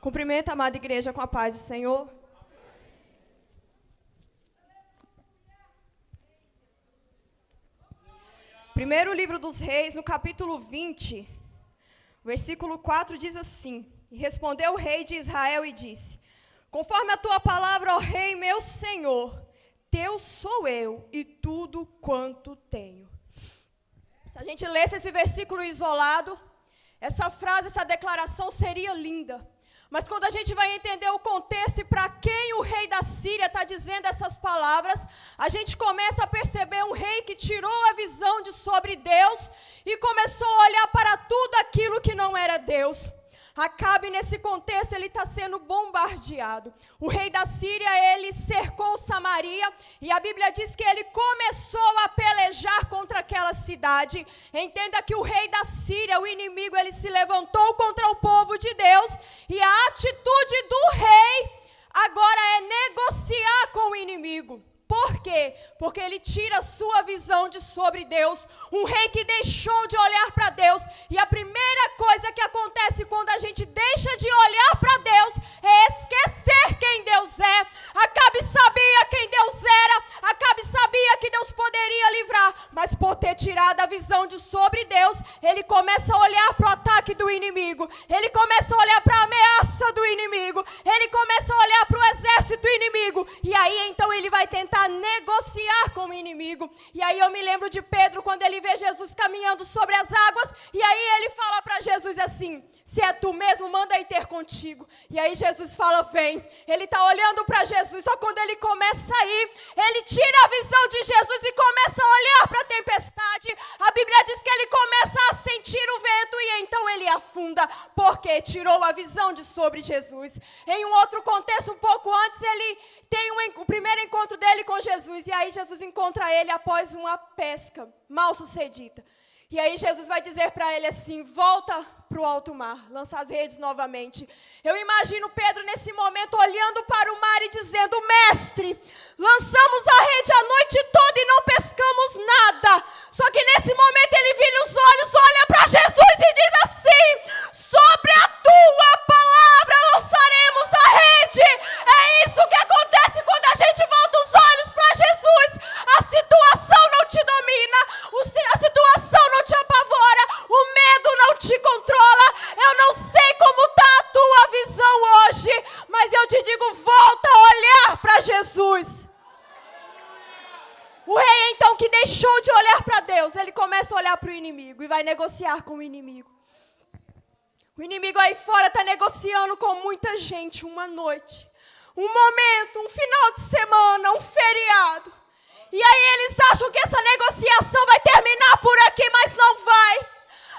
Cumprimento a amada igreja com a paz do Senhor. Primeiro livro dos Reis, no capítulo 20, versículo 4, diz assim: E respondeu o rei de Israel e disse: Conforme a tua palavra, ó rei, meu senhor, teu sou eu e tudo quanto tenho. Se a gente lesse esse versículo isolado, essa frase, essa declaração seria linda. Mas quando a gente vai entender o contexto e para quem o rei da Síria está dizendo essas palavras, a gente começa a perceber um rei que tirou a visão de sobre Deus e começou a olhar para tudo aquilo que não era Deus. Acabe, nesse contexto, ele está sendo bombardeado. O rei da Síria, ele cercou Samaria e a Bíblia diz que ele começou a pelejar contra aquela cidade. Entenda que o rei da Síria, o inimigo, ele se levantou contra o povo de Deus e a atitude do rei agora é negociar com o inimigo. Por quê? Porque ele tira a sua visão de sobre Deus. Um rei que deixou de olhar para Deus. E a primeira coisa que acontece quando a gente deixa de olhar para Deus é esquecer quem Deus é. Acabe sabia quem Deus era. Acabe sabia que Deus poderia livrar. Mas por ter tirado a visão de sobre Deus, ele começa a olhar para o ataque do inimigo. Ele começa a olhar para a ameaça do inimigo. Ele começa a olhar para o exército inimigo. E aí então ele vai tentar negociar com o inimigo. E aí eu me lembro de Pedro quando ele vê Jesus caminhando sobre as águas, e aí ele fala para Jesus assim: se é tu mesmo, manda ir ter contigo. E aí Jesus fala: vem. Ele está olhando para Jesus, só quando ele começa a ir, ele tira a visão de Jesus e começa a olhar para a tempestade. A Bíblia diz que ele começa a sentir o vento e então ele afunda, porque tirou a visão de sobre Jesus. Em um outro contexto, um pouco antes, ele tem o primeiro encontro dele com Jesus, e aí Jesus encontra ele após uma pesca mal sucedida. E aí Jesus vai dizer para ele assim: volta para o alto mar, lança as redes novamente. Eu imagino Pedro nesse momento olhando para o mar e dizendo: mestre, lançamos a rede a noite toda e não pescamos nada. Só que nesse momento ele vira os olhos, olha para Jesus e diz assim: sobre a tua palavra lançaremos a rede. É isso que acontece quando a gente volta os olhos para Jesus. A situação não te domina, a situação não te apavora, o medo não te controla. Eu não sei como está a tua visão hoje, mas eu te digo: volta a olhar para Jesus. O rei então, que deixou de olhar para Deus, ele começa a olhar para o inimigo e vai negociar com o inimigo. O inimigo aí fora está negociando com muita gente uma noite, um momento, um final de semana, um feriado. E aí eles acham que essa negociação vai terminar por aqui, mas não vai.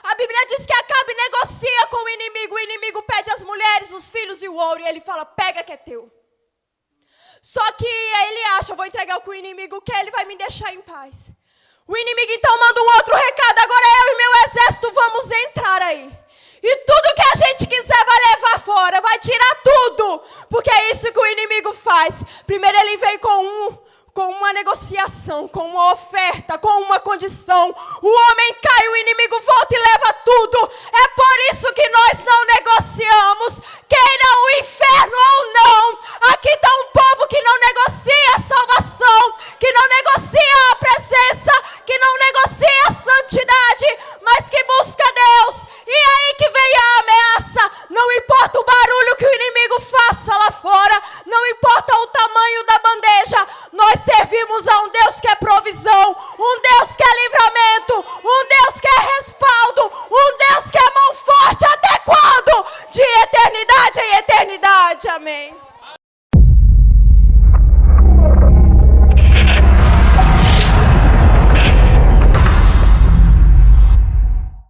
A Bíblia diz que Acabe negocia com o inimigo pede as mulheres, os filhos e o ouro, e ele fala: pega que é teu. Só que ele acha: eu vou entregar o que o inimigo quer, ele vai me deixar em paz. O inimigo então manda um outro recado: agora eu e meu exército vamos entrar aí. E tudo que a gente quiser vai levar fora, vai tirar tudo, porque é isso que o inimigo faz. Primeiro ele vem com uma negociação, com uma oferta, com uma condição. O homem cai, o inimigo volta e leva tudo. É por isso que nós não negociamos. Queira o inferno ou não, aqui está um